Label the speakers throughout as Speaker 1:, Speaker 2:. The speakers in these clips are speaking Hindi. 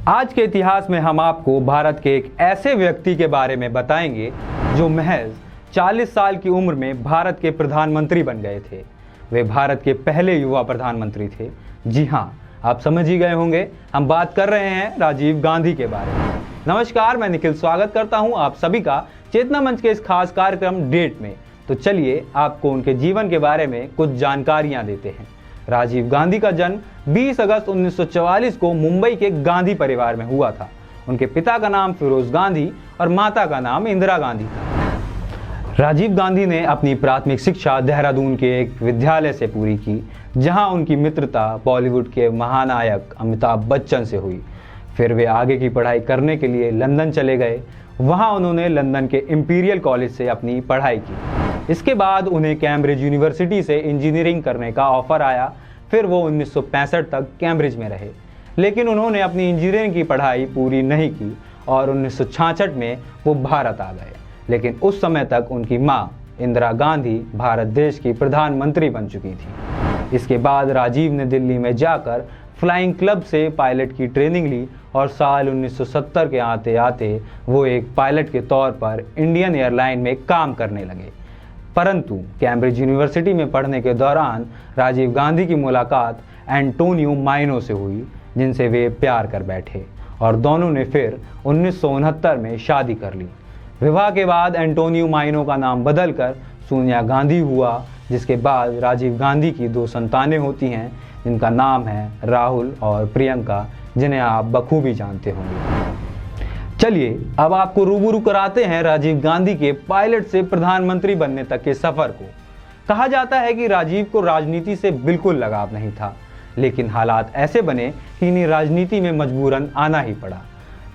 Speaker 1: आज के इतिहास में हम आपको भारत के एक ऐसे व्यक्ति के बारे में बताएंगे जो महज 40 साल की उम्र में भारत के प्रधानमंत्री बन गए थे। वे भारत के पहले युवा प्रधानमंत्री थे। जी हाँ, आप समझ ही गए होंगे, हम बात कर रहे हैं राजीव गांधी के बारे में। नमस्कार, मैं निखिल स्वागत करता हूं आप सभी का चेतना मंच के इस खास कार्यक्रम डेट में। तो चलिए आपको उनके जीवन के बारे में कुछ जानकारियां देते हैं। राजीव गांधी का जन्म 20 अगस्त 1944 को मुंबई के गांधी परिवार में हुआ था। उनके पिता का नाम फिरोज गांधी और माता का नाम इंदिरा गांधी था। राजीव गांधी ने अपनी प्राथमिक शिक्षा देहरादून के एक विद्यालय से पूरी की, जहां उनकी मित्रता बॉलीवुड के महानायक अमिताभ बच्चन से हुई। फिर वे आगे की पढ़ाई करने के लिए लंदन चले गए। वहां उन्होंने लंदन के इंपीरियल कॉलेज से अपनी पढ़ाई की। इसके बाद उन्हें कैम्ब्रिज यूनिवर्सिटी से इंजीनियरिंग करने का ऑफर आया। फिर वो 1965 तक कैम्ब्रिज में रहे, लेकिन उन्होंने अपनी इंजीनियरिंग की पढ़ाई पूरी नहीं की और 1966 में वो भारत आ गए। लेकिन उस समय तक उनकी माँ इंदिरा गांधी भारत देश की प्रधानमंत्री बन चुकी थी। इसके बाद राजीव ने दिल्ली में जाकर फ्लाइंग क्लब से पायलट की ट्रेनिंग ली और साल 1970 के आते आते वो एक पायलट के तौर पर इंडियन एयरलाइन में काम करने लगे। परंतु कैम्ब्रिज यूनिवर्सिटी में पढ़ने के दौरान राजीव गांधी की मुलाकात एंटोनियो माइनो से हुई, जिनसे वे प्यार कर बैठे और दोनों ने फिर 1969 में शादी कर ली। विवाह के बाद एंटोनियो माइनो का नाम बदलकर सोनिया गांधी हुआ, जिसके बाद राजीव गांधी की 2 संतानें होती हैं, जिनका नाम है राहुल और प्रियंका, जिन्हें आप बखूबी जानते होंगे। चलिए अब आपको रूबरू कराते हैं राजीव गांधी के पायलट से प्रधानमंत्री बनने तक के सफर को। कहा जाता है कि राजीव को राजनीति से बिल्कुल लगाव नहीं था, लेकिन हालात ऐसे बने कि इन्हें राजनीति में मजबूरन आना ही पड़ा।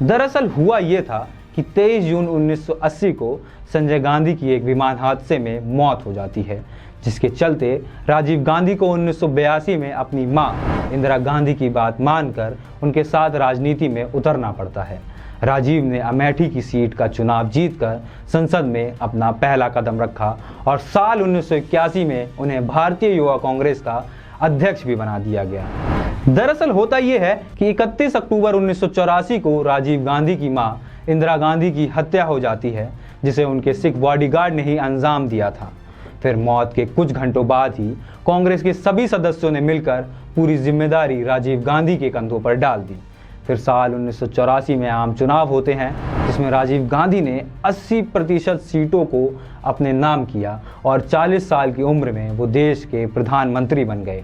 Speaker 1: दरअसल हुआ ये था कि 23 जून 1980 को संजय गांधी की एक विमान हादसे में मौत हो जाती है, जिसके चलते राजीव गांधी को 1982 में अपनी मां इंदिरा गांधी की बात मानकर उनके साथ राजनीति में उतरना पड़ता है। राजीव ने अमेठी की सीट का चुनाव जीतकर संसद में अपना पहला कदम रखा और साल 1981 में उन्हें भारतीय युवा कांग्रेस का अध्यक्ष भी बना दिया गया। दरअसल होता यह है कि 31 अक्टूबर 1984 को राजीव गांधी की मां इंदिरा गांधी की हत्या हो जाती है, जिसे उनके सिख बॉडीगार्ड ने ही अंजाम दिया था। फिर मौत के कुछ घंटों बाद ही कांग्रेस के सभी सदस्यों ने मिलकर पूरी जिम्मेदारी राजीव गांधी के कंधों पर डाल दी। फिर साल 1984 में आम चुनाव होते हैं, जिसमें राजीव गांधी ने 80% सीटों को अपने नाम किया और 40 साल की उम्र में वो देश के प्रधानमंत्री बन गए।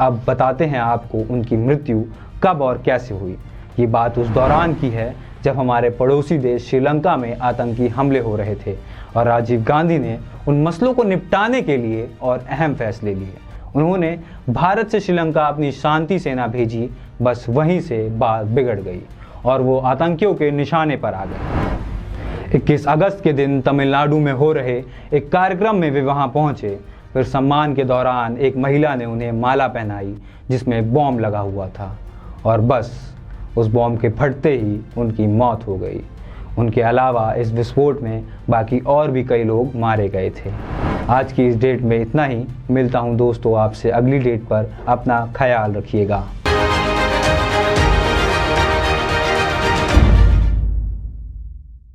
Speaker 1: अब बताते हैं आपको उनकी मृत्यु कब और कैसे हुई। ये बात उस दौरान की है जब हमारे पड़ोसी देश श्रीलंका में आतंकी हमले हो रहे थे और राजीव गांधी ने उन मसलों को निपटाने के लिए और अहम फैसले लिए। उन्होंने भारत से श्रीलंका अपनी शांति सेना भेजी। बस वहीं से बात बिगड़ गई और वो आतंकियों के निशाने पर आ गए। 21 अगस्त के दिन तमिलनाडु में हो रहे एक कार्यक्रम में वे वहां पहुंचे। फिर सम्मान के दौरान एक महिला ने उन्हें माला पहनाई, जिसमें बॉम्ब लगा हुआ था, और बस उस बॉम्ब के फटते ही उनकी मौत हो गई। उनके अलावा इस विस्फोट में बाकी और भी कई लोग मारे गए थे। आज की इस डेट में इतना ही। मिलता हूं दोस्तों आपसे अगली डेट पर। अपना ख्याल रखिएगा।